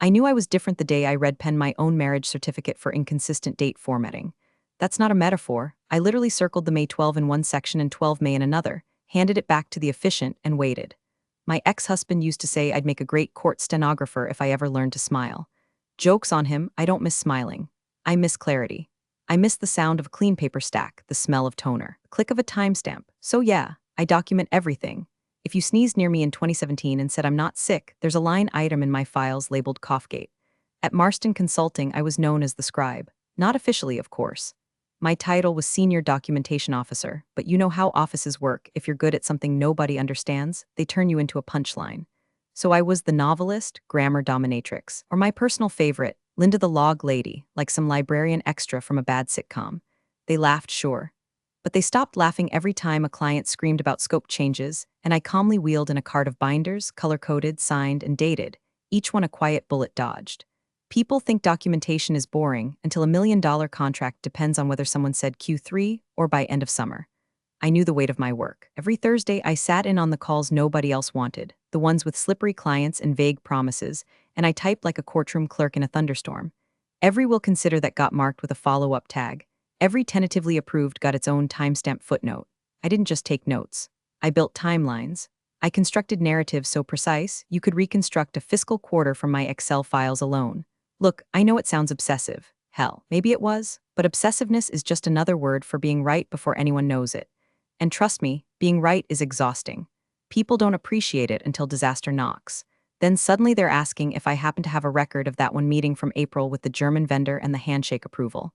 I knew I was different the day I red penned my own marriage certificate for inconsistent date formatting. That's not a metaphor. I literally circled the May 12 in one section and 12 May in another, handed it back to the officiant, and waited. My ex-husband used to say I'd make a great court stenographer if I ever learned to smile. Joke's on him, I don't miss smiling. I miss clarity. I miss the sound of a clean paper stack, the smell of toner, the click of a timestamp. So yeah, I document everything. If you sneezed near me in 2017 and said I'm not sick, there's a line item in my files labeled Coughgate. At Marston Consulting, I was known as the scribe. Not officially, of course. My title was Senior Documentation Officer, but you know how offices work. If you're good at something nobody understands, they turn you into a punchline. So I was the novelist, grammar dominatrix, or my personal favorite, Linda the Log Lady, like some librarian extra from a bad sitcom. They laughed, sure. But they stopped laughing every time a client screamed about scope changes, and I calmly wheeled in a cart of binders, color-coded, signed, and dated, each one a quiet bullet dodged. People think documentation is boring until $1 million contract depends on whether someone said Q3 or by end of summer. I knew the weight of my work. Every Thursday, I sat in on the calls nobody else wanted, the ones with slippery clients and vague promises, and I typed like a courtroom clerk in a thunderstorm. Every will consider that got marked with a follow-up tag. Every tentatively approved got its own timestamp footnote. I didn't just take notes. I built timelines. I constructed narratives so precise, you could reconstruct a fiscal quarter from my Excel files alone. Look, I know it sounds obsessive. Hell, maybe it was, but obsessiveness is just another word for being right before anyone knows it. And trust me, being right is exhausting. People don't appreciate it until disaster knocks. Then suddenly they're asking if I happen to have a record of that one meeting from April with the German vendor and the handshake approval.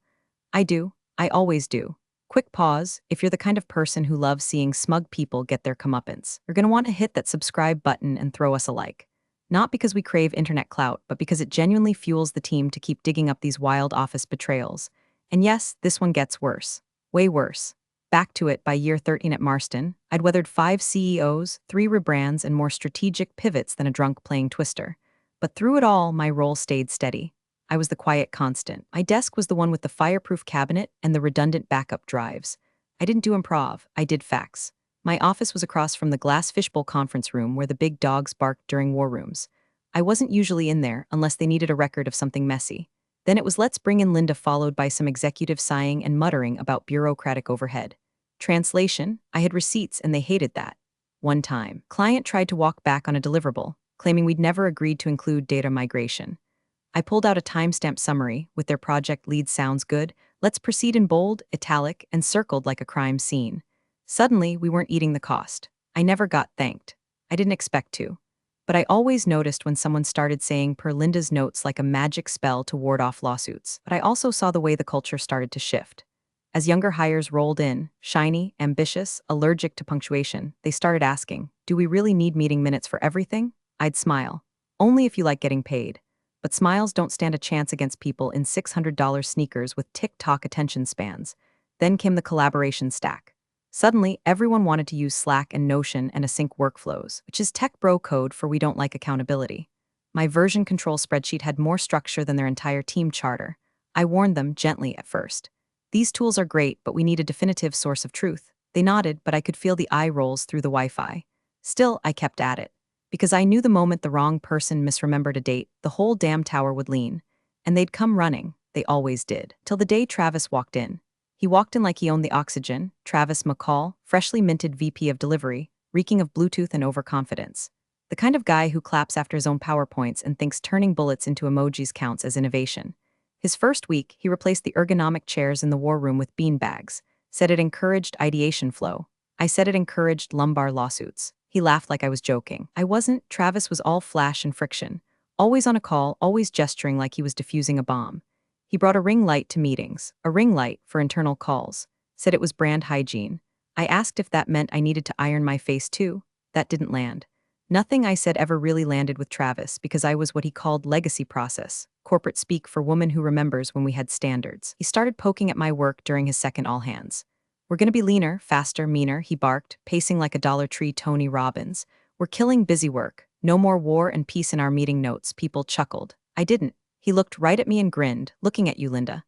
I do. I always do. Quick pause. If you're the kind of person who loves seeing smug people get their comeuppance, you're going to want to hit that subscribe button and throw us a like. Not because we crave internet clout, but because it genuinely fuels the team to keep digging up these wild office betrayals. And yes, this one gets worse. Way worse. Back to it by year 13 at Marston, I'd weathered 5 CEOs, 3 rebrands, and more strategic pivots than a drunk playing Twister. But through it all, my role stayed steady. I was the quiet constant. My desk was the one with the fireproof cabinet and the redundant backup drives. I didn't do improv, I did facts. My office was across from the glass fishbowl conference room where the big dogs barked during war rooms. I wasn't usually in there unless they needed a record of something messy. Then it was let's bring in Linda, followed by some executive sighing and muttering about bureaucratic overhead. Translation, I had receipts and they hated that. One time, client tried to walk back on a deliverable, claiming we'd never agreed to include data migration. I pulled out a timestamp summary with their project lead sounds good, let's proceed in bold, italic, and circled like a crime scene. Suddenly, we weren't eating the cost. I never got thanked. I didn't expect to. But I always noticed when someone started saying per Linda's notes like a magic spell to ward off lawsuits. But I also saw the way the culture started to shift. As younger hires rolled in, shiny, ambitious, allergic to punctuation, they started asking, do we really need meeting minutes for everything? I'd smile. Only if you like getting paid. But smiles don't stand a chance against people in $600 sneakers with tick-tock attention spans. Then came the collaboration stack. Suddenly, everyone wanted to use Slack and Notion and async workflows, which is tech bro code for we don't like accountability. My version control spreadsheet had more structure than their entire team charter. I warned them gently at first. These tools are great, but we need a definitive source of truth. They nodded, but I could feel the eye rolls through the Wi-Fi. Still, I kept at it. Because I knew the moment the wrong person misremembered a date, the whole damn tower would lean. And they'd come running. They always did. Till the day Travis walked in. He walked in like he owned the oxygen, Travis McCall, freshly minted VP of Delivery, reeking of Bluetooth and overconfidence. The kind of guy who claps after his own PowerPoints and thinks turning bullets into emojis counts as innovation. His first week, he replaced the ergonomic chairs in the war room with bean bags, said it encouraged ideation flow. I said it encouraged lumbar lawsuits. He laughed like I was joking. I wasn't. Travis was all flash and friction. Always on a call, always gesturing like he was defusing a bomb. He brought a ring light to meetings, a ring light for internal calls, said it was brand hygiene. I asked if that meant I needed to iron my face too. That didn't land. Nothing I said ever really landed with Travis because I was what he called legacy process, corporate speak for woman who remembers when we had standards. He started poking at my work during his second all hands. We're gonna be leaner, faster, meaner, he barked, pacing like a Dollar Tree Tony Robbins. We're killing busy work. No more war and peace in our meeting notes, people chuckled. I didn't. He looked right at me and grinned, looking at you, Linda.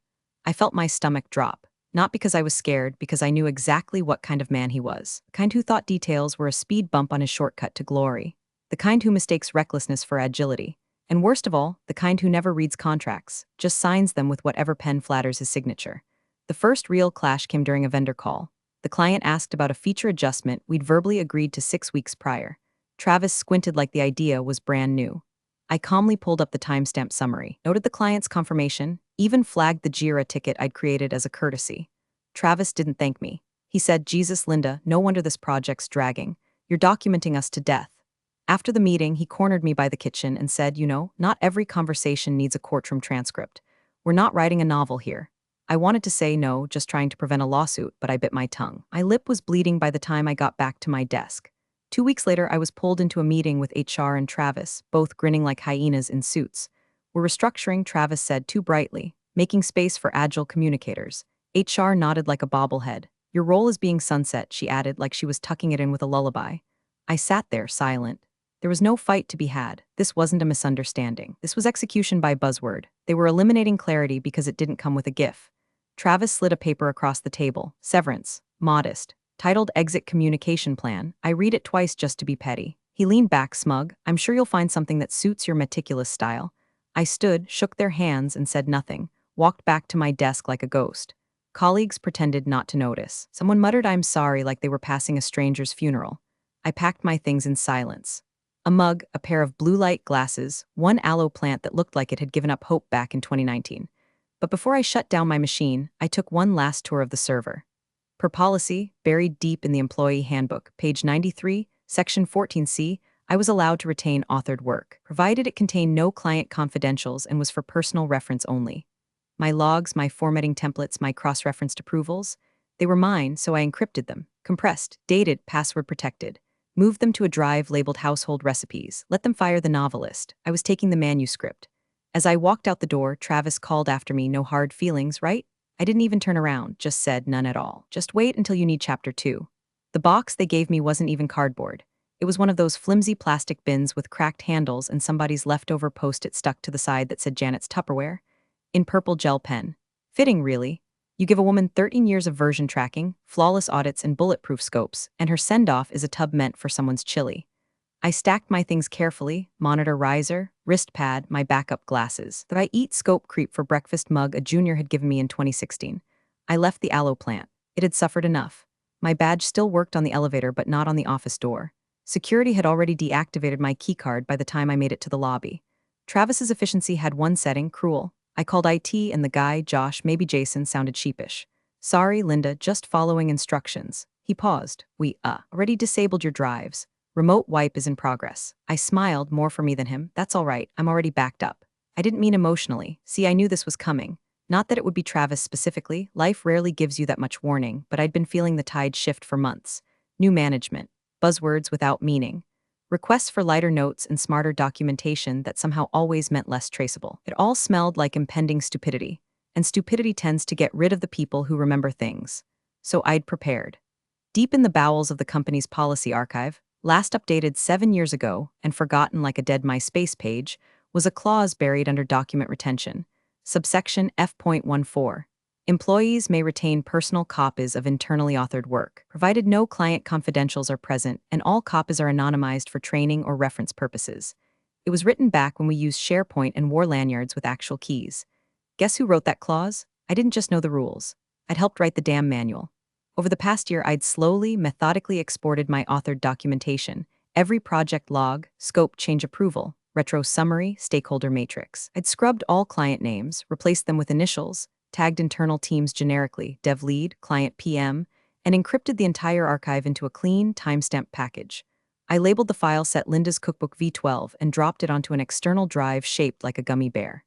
I felt my stomach drop. Not because I was scared, because I knew exactly what kind of man he was. The kind who thought details were a speed bump on his shortcut to glory. The kind who mistakes recklessness for agility. And worst of all, the kind who never reads contracts, just signs them with whatever pen flatters his signature. The first real clash came during a vendor call. The client asked about a feature adjustment we'd verbally agreed to 6 weeks prior. Travis squinted like the idea was brand new. I calmly pulled up the timestamp summary, noted the client's confirmation, even flagged the JIRA ticket I'd created as a courtesy. Travis didn't thank me. He said, "Jesus, Linda, no wonder this project's dragging. You're documenting us to death." After the meeting, he cornered me by the kitchen and said, not every conversation needs a courtroom transcript. We're not writing a novel here. I wanted to say no, just trying to prevent a lawsuit, but I bit my tongue. My lip was bleeding by the time I got back to my desk. 2 weeks later, I was pulled into a meeting with HR and Travis, both grinning like hyenas in suits. "We're restructuring," Travis said too brightly, "making space for agile communicators." HR nodded like a bobblehead. "Your role is being sunset," she added like she was tucking it in with a lullaby. I sat there, silent. There was no fight to be had. This wasn't a misunderstanding. This was execution by buzzword. They were eliminating clarity because it didn't come with a GIF. Travis slid a paper across the table. "Severance. Modest. Titled Exit Communication Plan." I read it twice just to be petty. He leaned back, smug. "I'm sure you'll find something that suits your meticulous style." I stood, shook their hands, and said nothing. Walked back to my desk like a ghost. Colleagues pretended not to notice. Someone muttered "I'm sorry" like they were passing a stranger's funeral. I packed my things in silence. A mug, a pair of blue light glasses, one aloe plant that looked like it had given up hope back in 2019. But before I shut down my machine, I took one last tour of the server. Per policy, buried deep in the employee handbook, page 93, section 14C, I was allowed to retain authored work, provided it contained no client confidentials and was for personal reference only. My logs, my formatting templates, my cross-referenced approvals, they were mine, so I encrypted them, compressed, dated, password protected. Moved them to a drive labeled household recipes. Let them fire the novelist. I was taking the manuscript. As I walked out the door, Travis called after me, "No hard feelings, right?" I didn't even turn around, just said, "None at all. Just wait until you need chapter 2. The box they gave me wasn't even cardboard. It was one of those flimsy plastic bins with cracked handles and somebody's leftover post-it stuck to the side that said Janet's Tupperware. In purple gel pen. Fitting, really. You give a woman 13 years of version tracking, flawless audits, and bulletproof scopes, and her send-off is a tub meant for someone's chili. I stacked my things carefully, monitor riser, wrist pad, my backup glasses. The I eat scope creep for breakfast mug a junior had given me in 2016. I left the aloe plant. It had suffered enough. My badge still worked on the elevator but not on the office door. Security had already deactivated my keycard by the time I made it to the lobby. Travis's efficiency had one setting, cruel. I called IT and the guy, Josh, maybe Jason, sounded sheepish. "Sorry, Linda, just following instructions." He paused. "We, already disabled your drives. Remote wipe is in progress." I smiled, more for me than him. "That's all right, I'm already backed up." I didn't mean emotionally. See, I knew this was coming. Not that it would be Travis specifically. Life rarely gives you that much warning, but I'd been feeling the tide shift for months. New management. Buzzwords without meaning. Requests for lighter notes and smarter documentation that somehow always meant less traceable. It all smelled like impending stupidity, and stupidity tends to get rid of the people who remember things. So I'd prepared. Deep in the bowels of the company's policy archive, last updated 7 years ago and forgotten like a dead MySpace page, was a clause buried under document retention. Subsection F.14. Employees may retain personal copies of internally authored work, provided no client confidentials are present and all copies are anonymized for training or reference purposes. It was written back when we used SharePoint and wore lanyards with actual keys. Guess who wrote that clause? I didn't just know the rules. I'd helped write the damn manual. Over the past year, I'd slowly, methodically exported my authored documentation, every project log, scope change approval, retro summary, stakeholder matrix. I'd scrubbed all client names, replaced them with initials, tagged internal teams generically, dev lead, client PM, and encrypted the entire archive into a clean, timestamp package. I labeled the file set Linda's Cookbook V12 and dropped it onto an external drive shaped like a gummy bear.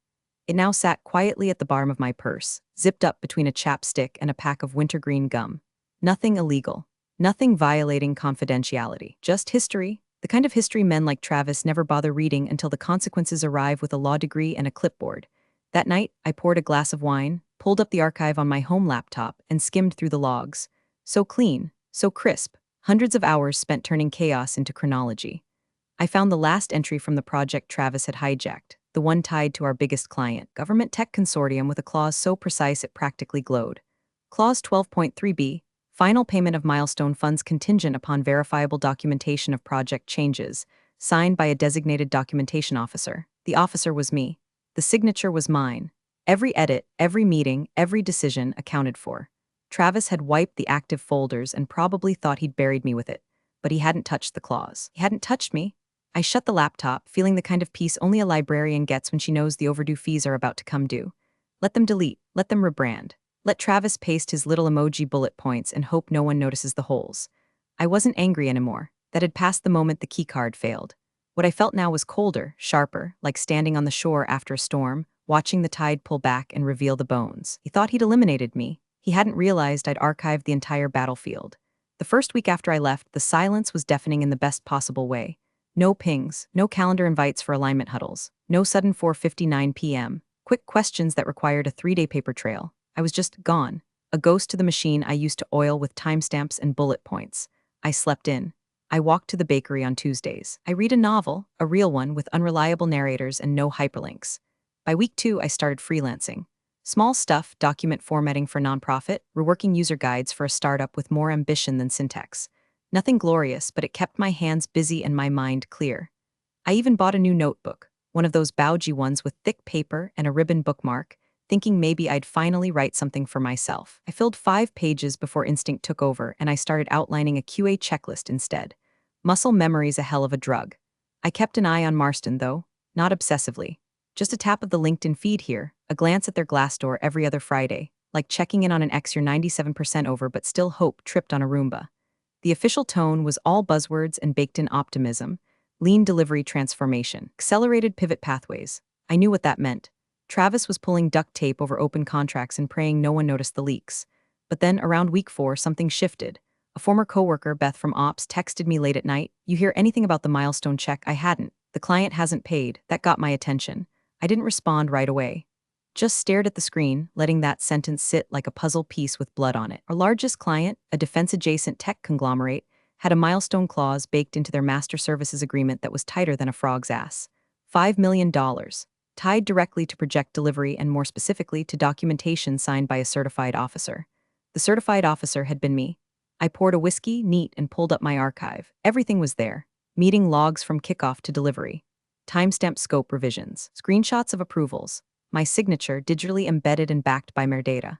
It now sat quietly at the bottom of my purse, zipped up between a chapstick and a pack of wintergreen gum. Nothing illegal. Nothing violating confidentiality. Just history. The kind of history men like Travis never bother reading until the consequences arrive with a law degree and a clipboard. That night, I poured a glass of wine, pulled up the archive on my home laptop, and skimmed through the logs. So clean, so crisp, hundreds of hours spent turning chaos into chronology. I found the last entry from the project Travis had hijacked, the one tied to our biggest client, Government Tech Consortium, with a clause so precise it practically glowed. Clause 12.3b, final payment of milestone funds contingent upon verifiable documentation of project changes, signed by a designated documentation officer. The officer was me. The signature was mine. Every edit, every meeting, every decision accounted for. Travis had wiped the active folders and probably thought he'd buried me with it, but he hadn't touched the claws. He hadn't touched me. I shut the laptop, feeling the kind of peace only a librarian gets when she knows the overdue fees are about to come due. Let them delete, let them rebrand. Let Travis paste his little emoji bullet points and hope no one notices the holes. I wasn't angry anymore. That had passed the moment the keycard failed. What I felt now was colder, sharper, like standing on the shore after a storm, watching the tide pull back and reveal the bones. He thought he'd eliminated me. He hadn't realized I'd archived the entire battlefield. The first week after I left, the silence was deafening in the best possible way. No pings, no calendar invites for alignment huddles, no sudden 4:59 p.m., quick questions that required a 3-day paper trail. I was just gone, a ghost to the machine I used to oil with timestamps and bullet points. I slept in. I walked to the bakery on Tuesdays. I read a novel, a real one with unreliable narrators and no hyperlinks. By week 2, I started freelancing. Small stuff, document formatting for nonprofit, reworking user guides for a startup with more ambition than syntax. Nothing glorious, but it kept my hands busy and my mind clear. I even bought a new notebook, one of those bougie ones with thick paper and a ribbon bookmark, thinking maybe I'd finally write something for myself. I filled 5 pages before instinct took over and I started outlining a QA checklist instead. Muscle memory's a hell of a drug. I kept an eye on Marston, though, not obsessively. Just a tap of the LinkedIn feed here, a glance at their Glassdoor every other Friday, like checking in on an ex you're 97% over but still hope tripped on a Roomba. The official tone was all buzzwords and baked-in optimism, lean delivery transformation, accelerated pivot pathways. I knew what that meant. Travis was pulling duct tape over open contracts and praying no one noticed the leaks. But then, around week 4, something shifted. A former coworker, Beth from Ops, texted me late at night. "You hear anything about the milestone check?" I hadn't. "The client hasn't paid." That got my attention. I didn't respond right away. Just stared at the screen, letting that sentence sit like a puzzle piece with blood on it. Our largest client, a defense-adjacent tech conglomerate, had a milestone clause baked into their master services agreement that was tighter than a frog's ass. $5 million, tied directly to project delivery and more specifically to documentation signed by a certified officer. The certified officer had been me. I poured a whiskey, neat, and pulled up my archive. Everything was there. Meeting logs from kickoff to delivery. Timestamp scope revisions. Screenshots of approvals. My signature digitally embedded and backed by Merdata.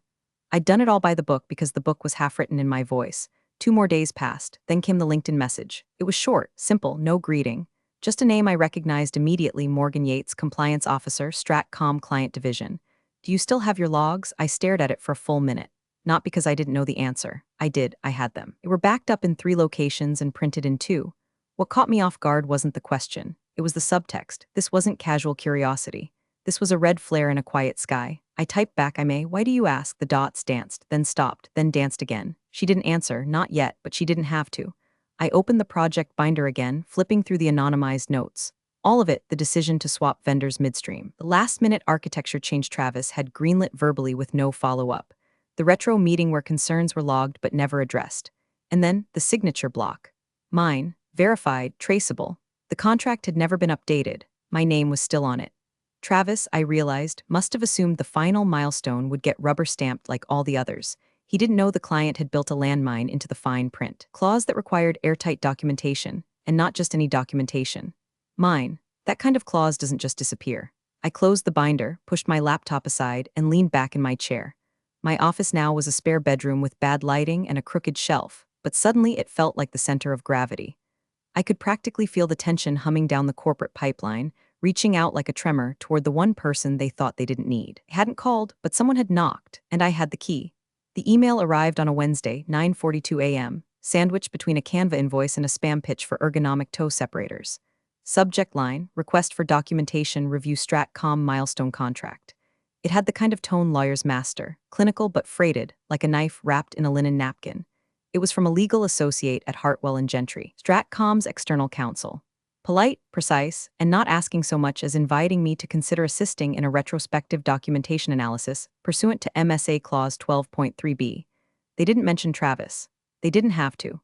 I'd done it all by the book because the book was half written in my voice. 2 more days passed, then came the LinkedIn message. It was short, simple, no greeting. Just a name I recognized immediately: Morgan Yates, Compliance Officer, Stratcom Client Division. "Do you still have your logs?" I stared at it for a full minute. Not because I didn't know the answer. I did, I had them. They were backed up in 3 locations and printed in 2. What caught me off guard wasn't the question. It was the subtext. This wasn't casual curiosity. This was a red flare in a quiet sky. I typed back, "Why do you ask?" The dots danced, then stopped, then danced again. She didn't answer, not yet, but she didn't have to. I opened the project binder again, flipping through the anonymized notes. All of it, the decision to swap vendors midstream. The last-minute architecture change Travis had greenlit verbally with no follow-up. The retro meeting where concerns were logged but never addressed. And then, the signature block. Mine, verified, traceable. The contract had never been updated. My name was still on it. Travis, I realized, must have assumed the final milestone would get rubber-stamped like all the others. He didn't know the client had built a landmine into the fine print. Clause that required airtight documentation, and not just any documentation. Mine. That kind of clause doesn't just disappear. I closed the binder, pushed my laptop aside, and leaned back in my chair. My office now was a spare bedroom with bad lighting and a crooked shelf, but suddenly it felt like the center of gravity. I could practically feel the tension humming down the corporate pipeline, reaching out like a tremor toward the one person they thought they didn't need. I hadn't called, but someone had knocked, and I had the key. The email arrived on a Wednesday, 9:42 a.m., sandwiched between a Canva invoice and a spam pitch for ergonomic toe separators. Subject line: request for documentation, review Stratcom milestone contract. It had the kind of tone lawyers master, clinical but freighted, like a knife wrapped in a linen napkin. It was from a legal associate at Hartwell and Gentry, Stratcom's external counsel. Polite, precise, and not asking so much as inviting me to consider assisting in a retrospective documentation analysis pursuant to MSA Clause 12.3b. They didn't mention Travis. They didn't have to.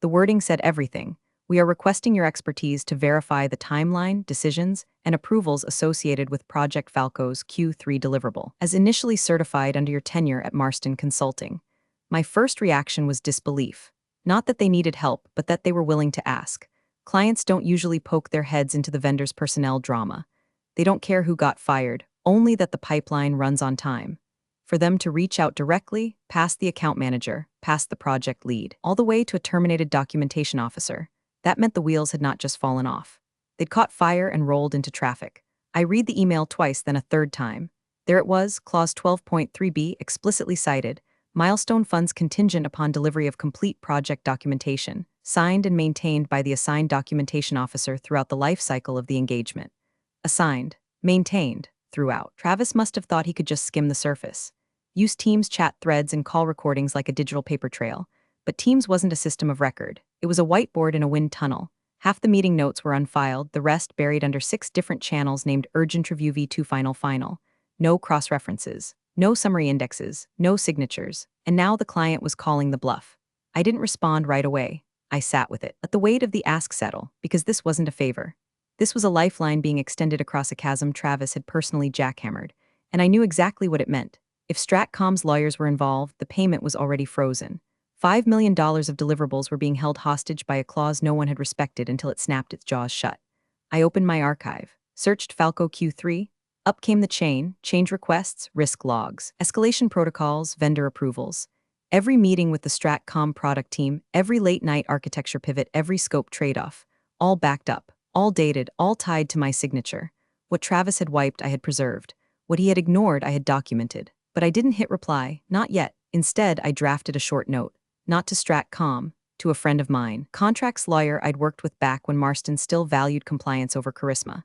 The wording said everything. "We are requesting your expertise to verify the timeline, decisions, and approvals associated with Project Falco's Q3 deliverable, as initially certified under your tenure at Marston Consulting." My first reaction was disbelief. Not that they needed help, but that they were willing to ask. Clients don't usually poke their heads into the vendor's personnel drama. They don't care who got fired, only that the pipeline runs on time. For them to reach out directly, past the account manager, past the project lead, all the way to a terminated documentation officer, that meant the wheels had not just fallen off. They'd caught fire and rolled into traffic. I read the email twice, then a third time. There it was, clause 12.3b explicitly cited, milestone funds contingent upon delivery of complete project documentation, signed and maintained by the assigned documentation officer throughout the life cycle of the engagement. Assigned, maintained, throughout. Travis must have thought he could just skim the surface. Use Teams chat threads and call recordings like a digital paper trail. But Teams wasn't a system of record. It was a whiteboard in a wind tunnel. Half the meeting notes were unfiled, the rest buried under 6 different channels named Urgent Review V2 Final. No cross-references, no summary indexes, no signatures, and now the client was calling the bluff. I didn't respond right away. I sat with it. Let the weight of the ask settle, because this wasn't a favor. This was a lifeline being extended across a chasm Travis had personally jackhammered, and I knew exactly what it meant. If Stratcom's lawyers were involved, the payment was already frozen. $5 million of deliverables were being held hostage by a clause no one had respected until it snapped its jaws shut. I opened my archive, searched Falco Q3. Up came the chain: change requests, risk logs, escalation protocols, vendor approvals. Every meeting with the Stratcom product team, every late-night architecture pivot, every scope trade-off, all backed up, all dated, all tied to my signature. What Travis had wiped, I had preserved. What he had ignored, I had documented. But I didn't hit reply, not yet. Instead, I drafted a short note. Not to Stratcom, to a friend of mine, contracts lawyer I'd worked with back when Marston still valued compliance over charisma.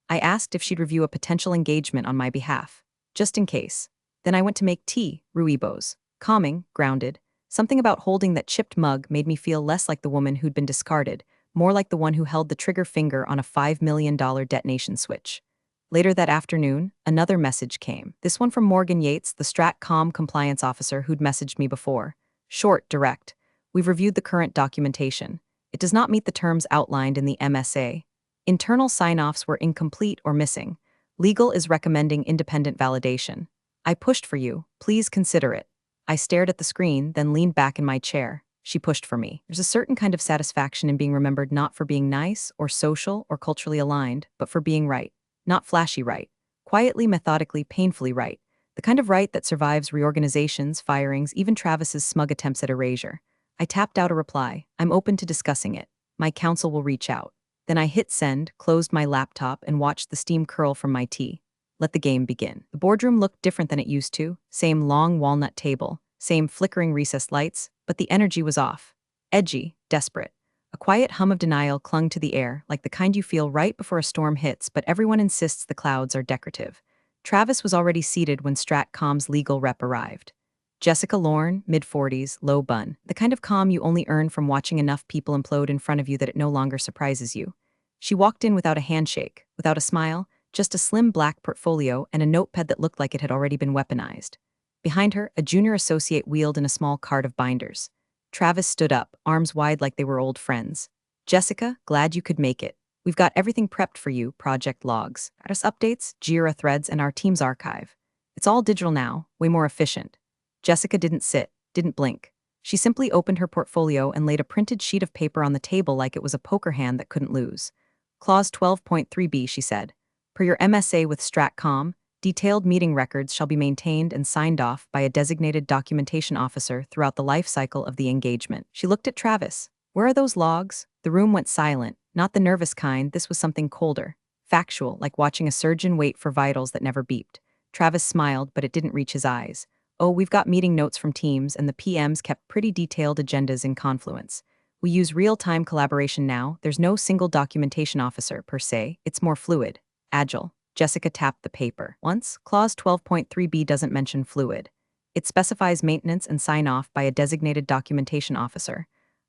I asked if she'd review a potential engagement on my behalf, just in case. Then I went to make tea, Ruibos. Calming, grounded. Something about holding that chipped mug made me feel less like the woman who'd been discarded, more like the one who held the trigger finger on a $5 million detonation switch. Later that afternoon, another message came. This one from Morgan Yates, the Stratcom compliance officer who'd messaged me before. Short, direct. We've reviewed the current documentation. It does not meet the terms outlined in the MSA. Internal sign-offs were incomplete or missing. Legal is recommending independent validation. I pushed for you. Please consider it. I stared at the screen, then leaned back in my chair. She pushed for me. There's a certain kind of satisfaction in being remembered not for being nice or social or culturally aligned, but for being right. Not flashy right. Quietly, methodically, painfully right. The kind of right that survives reorganizations, firings, even Travis's smug attempts at erasure. I tapped out a reply. I'm open to discussing it. My counsel will reach out. Then I hit send, closed my laptop, and watched the steam curl from my tea. Let the game begin. The boardroom looked different than it used to. Same long walnut table, same flickering recessed lights, but the energy was off. Edgy, desperate. A quiet hum of denial clung to the air, like the kind you feel right before a storm hits, but everyone insists the clouds are decorative. Travis was already seated when Stratcom's legal rep arrived. Jessica Lorne, mid-40s, low bun, the kind of calm you only earn from watching enough people implode in front of you that it no longer surprises you. She walked in without a handshake, without a smile, just a slim black portfolio and a notepad that looked like it had already been weaponized. Behind her, a junior associate wheeled in a small cart of binders. Travis stood up, arms wide like they were old friends. Jessica, glad you could make it. We've got everything prepped for you, project logs, status updates, Jira threads, and our team's archive. It's all digital now, way more efficient. Jessica didn't sit, didn't blink. She simply opened her portfolio and laid a printed sheet of paper on the table like it was a poker hand that couldn't lose. Clause 12.3b, she said. Per your MSA with Stratcom, detailed meeting records shall be maintained and signed off by a designated documentation officer throughout the life cycle of the engagement. She looked at Travis. Where are those logs? The room went silent. Not the nervous kind, this was something colder. Factual, like watching a surgeon wait for vitals that never beeped. Travis smiled, but it didn't reach his eyes. Oh, we've got meeting notes from teams, and the PMs kept pretty detailed agendas in Confluence. We use real-time collaboration now. There's no single documentation officer, per se. It's more fluid. Agile. Jessica tapped the paper. Once, clause 12.3b doesn't mention fluid. It specifies maintenance and sign-off by a designated documentation officer.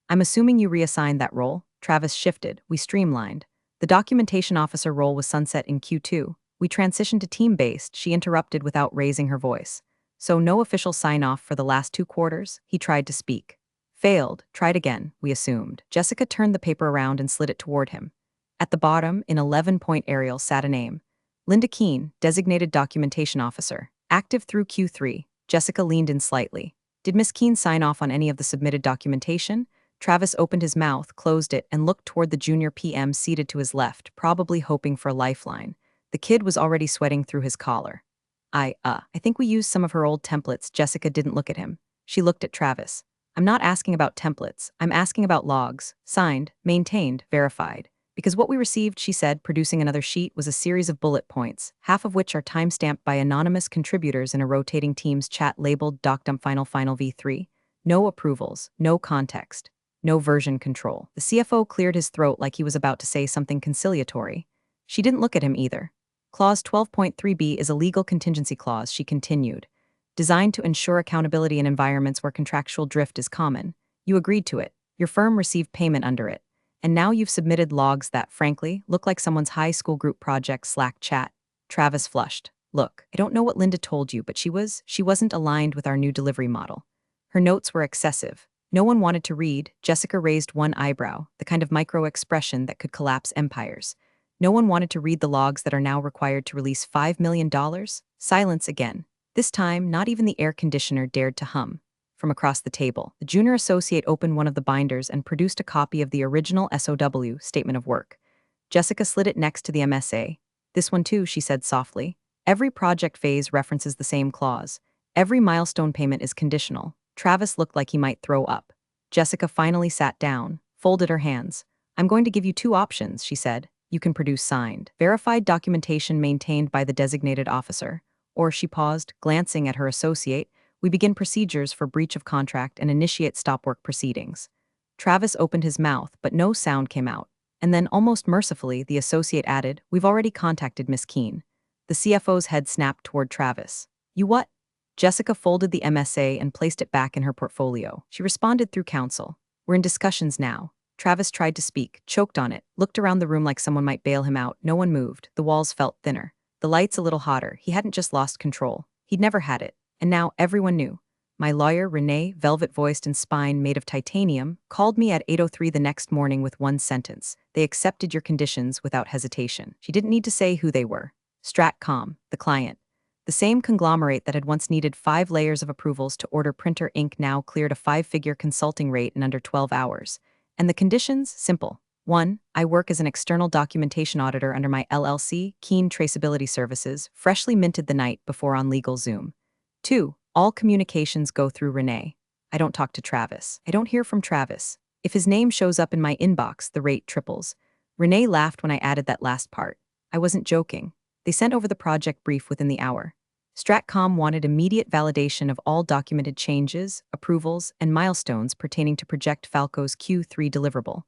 I'm assuming you reassigned that role. Travis shifted. We streamlined. The documentation officer role was sunset in Q2. We transitioned to team-based. She interrupted without raising her voice. So no official sign-off for the last 2 quarters? He tried to speak. Failed. Tried again, we assumed. Jessica turned the paper around and slid it toward him. At the bottom, in 11-point Arial, sat a name. Linda Keene, designated documentation officer. Active through Q3. Jessica leaned in slightly. Did Miss Keene sign off on any of the submitted documentation? Travis opened his mouth, closed it, and looked toward the junior PM seated to his left, probably hoping for a lifeline. The kid was already sweating through his collar. I think we used some of her old templates. Jessica didn't look at him. She looked at Travis. I'm not asking about templates. I'm asking about logs. Signed, maintained, verified. Because what we received, she said, producing another sheet, was a series of bullet points, half of which are timestamped by anonymous contributors in a rotating Teams chat labeled docdump final v3. No approvals, no context, no version control. The CFO cleared his throat like he was about to say something conciliatory. She didn't look at him either. Clause 12.3b is a legal contingency clause, she continued, designed to ensure accountability in environments where contractual drift is common. You agreed to it. Your firm received payment under it. And now you've submitted logs that, frankly, look like someone's high school group project Slack chat. Travis flushed. Look, I don't know what Linda told you, but she wasn't aligned with our new delivery model. Her notes were excessive. No one wanted to read. Jessica raised one eyebrow, the kind of micro-expression that could collapse empires. No one wanted to read the logs that are now required to release $5 million? Silence again. This time, not even the air conditioner dared to hum. From across the table, the junior associate opened one of the binders and produced a copy of the original SOW, Statement of Work. Jessica slid it next to the MSA. This one too, she said softly. Every project phase references the same clause. Every milestone payment is conditional. Travis looked like he might throw up. Jessica finally sat down, folded her hands. I'm going to give you two options, she said. You can produce signed, verified documentation maintained by the designated officer. Or, she paused, glancing at her associate, we begin procedures for breach of contract and initiate stop work proceedings. Travis opened his mouth, but no sound came out. And then, almost mercifully, the associate added, we've already contacted Miss Keene. The CFO's head snapped toward Travis. You what? Jessica folded the MSA and placed it back in her portfolio. She responded through counsel. We're in discussions now. Travis tried to speak, choked on it, looked around the room like someone might bail him out. No one moved. The walls felt thinner. The lights a little hotter. He hadn't just lost control. He'd never had it. And now everyone knew. My lawyer, Renee, velvet-voiced and spine made of titanium, called me at 8:03 the next morning with one sentence. They accepted your conditions without hesitation. She didn't need to say who they were. Stratcom, the client. The same conglomerate that had once needed 5 layers of approvals to order printer ink now cleared a 5-figure consulting rate in under 12 hours. And the conditions? Simple. 1. I work as an external documentation auditor under my LLC, Keen Traceability Services, freshly minted the night before on LegalZoom. 2. All communications go through Renee. I don't talk to Travis. I don't hear from Travis. If his name shows up in my inbox, the rate triples. Renee laughed when I added that last part. I wasn't joking. They sent over the project brief within the hour. Stratcom wanted immediate validation of all documented changes, approvals, and milestones pertaining to Project Falco's Q3 deliverable.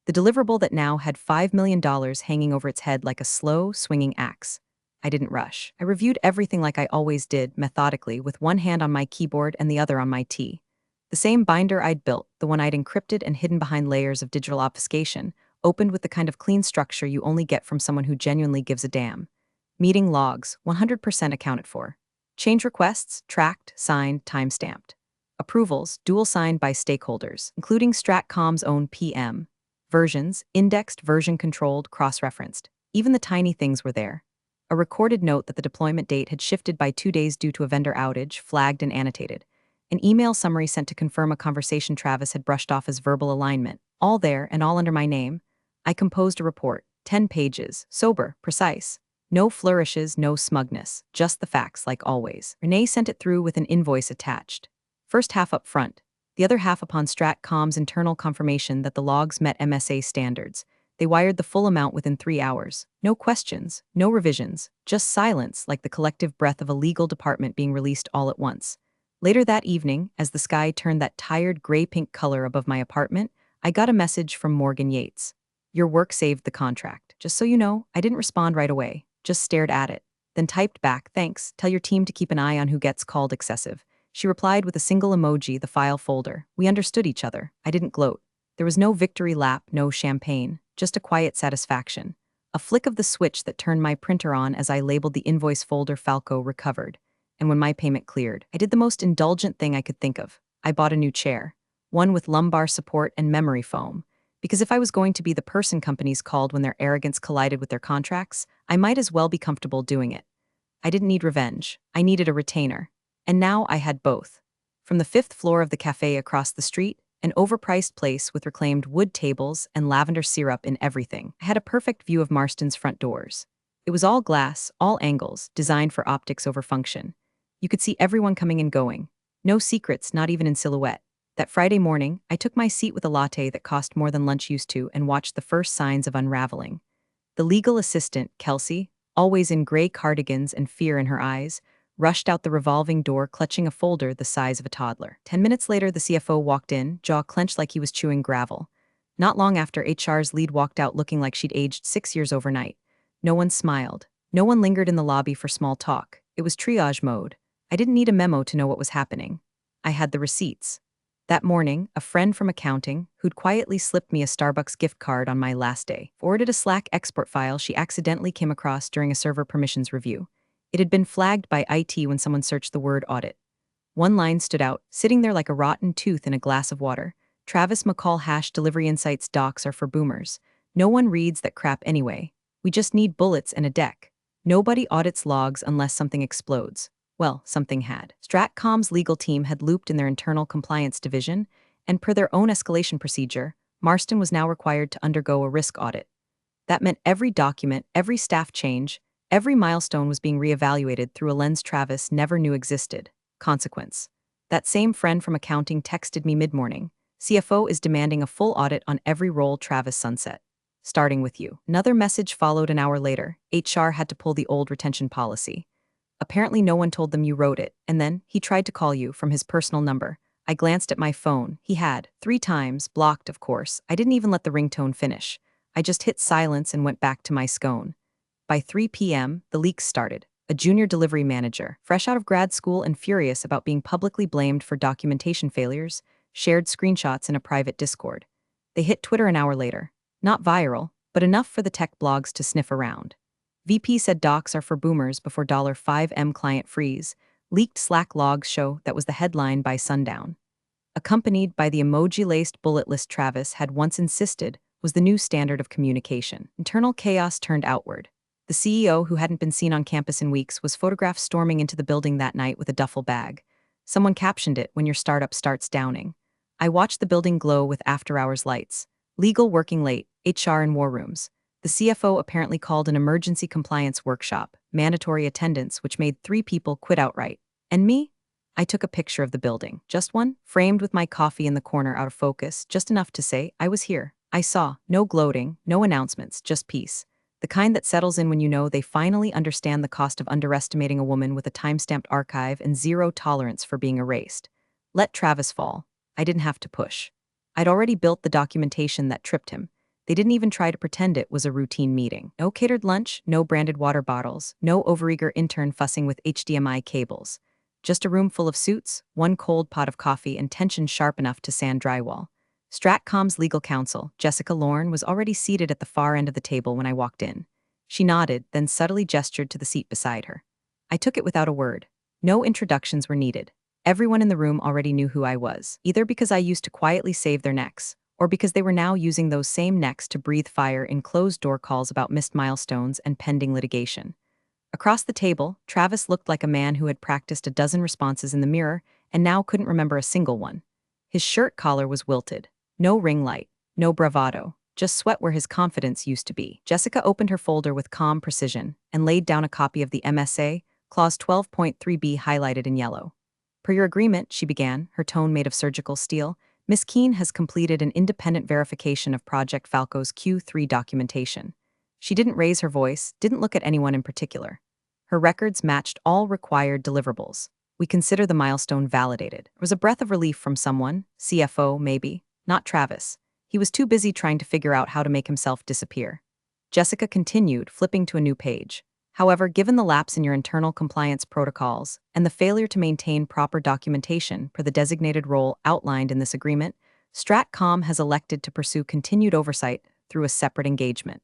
The deliverable that now had $5 million hanging over its head like a slow, swinging axe. I didn't rush. I reviewed everything like I always did, methodically, with one hand on my keyboard and the other on my T. The same binder I'd built, the one I'd encrypted and hidden behind layers of digital obfuscation, opened with the kind of clean structure you only get from someone who genuinely gives a damn. Meeting logs, 100% accounted for. Change requests, tracked, signed, time-stamped. Approvals, dual-signed by stakeholders, including Stratcom's own PM. Versions, indexed, version-controlled, cross-referenced. Even the tiny things were there. A recorded note that the deployment date had shifted by 2 days due to a vendor outage, flagged and annotated. An email summary sent to confirm a conversation Travis had brushed off as verbal alignment. All there and all under my name. I composed a report, 10 pages, sober, precise. No flourishes, no smugness, just the facts like always. Renee sent it through with an invoice attached. First half up front, the other half upon Stratcom's internal confirmation that the logs met MSA standards. They wired the full amount within 3 hours. No questions, no revisions, just silence like the collective breath of a legal department being released all at once. Later that evening, as the sky turned that tired gray-pink color above my apartment, I got a message from Morgan Yates. Your work saved the contract. Just so you know, I didn't respond right away. Just stared at it. Then typed back, thanks, tell your team to keep an eye on who gets called excessive. She replied with a single emoji, the file folder. We understood each other. I didn't gloat. There was no victory lap, no champagne, just a quiet satisfaction. A flick of the switch that turned my printer on as I labeled the invoice folder Falco recovered. And when my payment cleared, I did the most indulgent thing I could think of. I bought a new chair. One with lumbar support and memory foam. Because if I was going to be the person companies called when their arrogance collided with their contracts, I might as well be comfortable doing it. I didn't need revenge. I needed a retainer. And now I had both. From the 5th floor of the cafe across the street, an overpriced place with reclaimed wood tables and lavender syrup in everything, I had a perfect view of Marston's front doors. It was all glass, all angles, designed for optics over function. You could see everyone coming and going. No secrets, not even in silhouette. That Friday morning, I took my seat with a latte that cost more than lunch used to and watched the first signs of unraveling. The legal assistant, Kelsey, always in gray cardigans and fear in her eyes, rushed out the revolving door clutching a folder the size of a toddler. 10 minutes later, the CFO walked in, jaw clenched like he was chewing gravel. Not long after, HR's lead walked out looking like she'd aged 6 years overnight. No one smiled. No one lingered in the lobby for small talk. It was triage mode. I didn't need a memo to know what was happening. I had the receipts. That morning, a friend from accounting, who'd quietly slipped me a Starbucks gift card on my last day, forwarded a Slack export file she accidentally came across during a server permissions review. It had been flagged by IT when someone searched the word audit. One line stood out, sitting there like a rotten tooth in a glass of water. Travis McCall # delivery insights docs are for boomers. No one reads that crap anyway. We just need bullets and a deck. Nobody audits logs unless something explodes. Well, something had. Stratcom's legal team had looped in their internal compliance division, and per their own escalation procedure, Marston was now required to undergo a risk audit. That meant every document, every staff change, every milestone was being reevaluated through a lens Travis never knew existed. Consequence. That same friend from accounting texted me mid-morning. CFO is demanding a full audit on every role Travis sunset. Starting with you. Another message followed an hour later. HR had to pull the old retention policy. Apparently no one told them you wrote it, and then he tried to call you from his personal number. I glanced at my phone. He had, 3 times, blocked of course. I didn't even let the ringtone finish. I just hit silence and went back to my scone. By 3 p.m., the leaks started. A junior delivery manager, fresh out of grad school and furious about being publicly blamed for documentation failures, shared screenshots in a private Discord. They hit Twitter an hour later. Not viral, but enough for the tech blogs to sniff around. VP said docs are for boomers before $5M client freeze. Leaked Slack logs show that was the headline by sundown. Accompanied by the emoji-laced bullet list Travis had once insisted was the new standard of communication. Internal chaos turned outward. The CEO, who hadn't been seen on campus in weeks, was photographed storming into the building that night with a duffel bag. Someone captioned it, "When your startup starts downing." I watched the building glow with after-hours lights. Legal working late, HR in war rooms. The CFO apparently called an emergency compliance workshop, mandatory attendance, which made 3 people quit outright. And me? I took a picture of the building, just one, framed with my coffee in the corner out of focus, just enough to say, I was here. I saw, no gloating, no announcements, just peace. The kind that settles in when you know they finally understand the cost of underestimating a woman with a time-stamped archive and zero tolerance for being erased. Let Travis fall. I didn't have to push. I'd already built the documentation that tripped him. They didn't even try to pretend it was a routine meeting. No catered lunch, no branded water bottles, no overeager intern fussing with HDMI cables. Just a room full of suits, 1 cold pot of coffee, and tension sharp enough to sand drywall. Stratcom's legal counsel, Jessica Lorne, was already seated at the far end of the table when I walked in. She nodded, then subtly gestured to the seat beside her. I took it without a word. No introductions were needed. Everyone in the room already knew who I was, either because I used to quietly save their necks, or because they were now using those same necks to breathe fire in closed-door calls about missed milestones and pending litigation. Across the table, Travis looked like a man who had practiced a dozen responses in the mirror and now couldn't remember a single one. His shirt collar was wilted. No ring light, no bravado, just sweat where his confidence used to be. Jessica opened her folder with calm precision and laid down a copy of the MSA, Clause 12.3b highlighted in yellow. Per your agreement, she began, her tone made of surgical steel, Ms. Keene has completed an independent verification of Project Falco's Q3 documentation. She didn't raise her voice, didn't look at anyone in particular. Her records matched all required deliverables. We consider the milestone validated. It was a breath of relief from someone, CFO maybe, not Travis. He was too busy trying to figure out how to make himself disappear. Jessica continued, flipping to a new page. However, given the lapse in your internal compliance protocols and the failure to maintain proper documentation per the designated role outlined in this agreement, Stratcom has elected to pursue continued oversight through a separate engagement.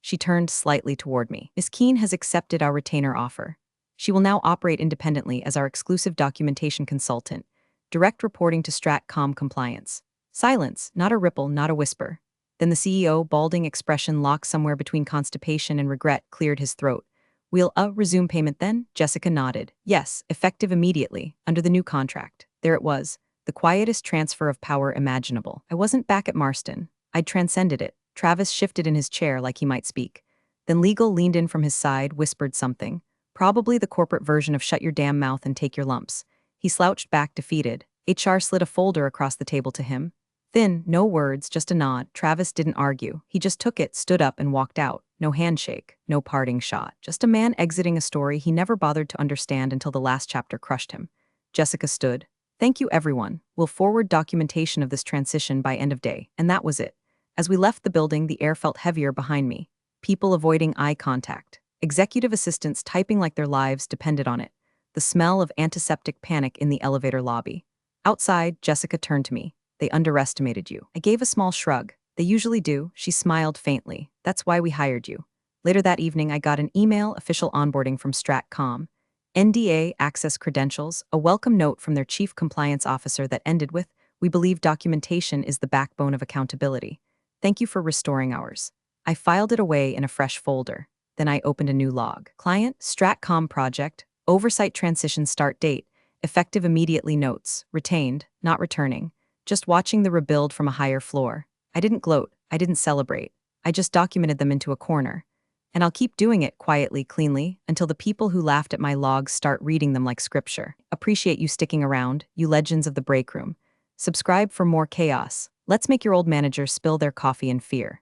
She turned slightly toward me. Ms. Keene has accepted our retainer offer. She will now operate independently as our exclusive documentation consultant, direct reporting to Stratcom compliance. Silence, not a ripple, not a whisper. Then the CEO, balding expression locked somewhere between constipation and regret, cleared his throat. We'll resume payment then? Jessica nodded. Yes, effective immediately, under the new contract. There it was, the quietest transfer of power imaginable. I wasn't back at Marston. I'd transcended it. Travis shifted in his chair like he might speak. Then Legal leaned in from his side, whispered something. Probably the corporate version of shut your damn mouth and take your lumps. He slouched back, defeated. HR slid a folder across the table to him. Thin, no words, just a nod. Travis didn't argue. He just took it, stood up, and walked out. No handshake, no parting shot. Just a man exiting a story he never bothered to understand until the last chapter crushed him. Jessica stood. Thank you, everyone. We'll forward documentation of this transition by end of day. And that was it. As we left the building, the air felt heavier behind me. People avoiding eye contact. Executive assistants typing like their lives depended on it. The smell of antiseptic panic in the elevator lobby. Outside, Jessica turned to me. They underestimated you. I gave a small shrug. They usually do. She smiled faintly. That's why we hired you. Later that evening, I got an email official onboarding from Stratcom. NDA access credentials, a welcome note from their chief compliance officer that ended with, "We believe documentation is the backbone of accountability. Thank you for restoring ours." I filed it away in a fresh folder. Then I opened a new log. Client, Stratcom project, oversight transition start date, effective immediately notes, retained, not returning. Just watching the rebuild from a higher floor. I didn't gloat, I didn't celebrate. I just documented them into a corner. And I'll keep doing it quietly, cleanly, until the people who laughed at my logs start reading them like scripture. Appreciate you sticking around, you legends of the break room. Subscribe for more chaos. Let's make your old managers spill their coffee in fear.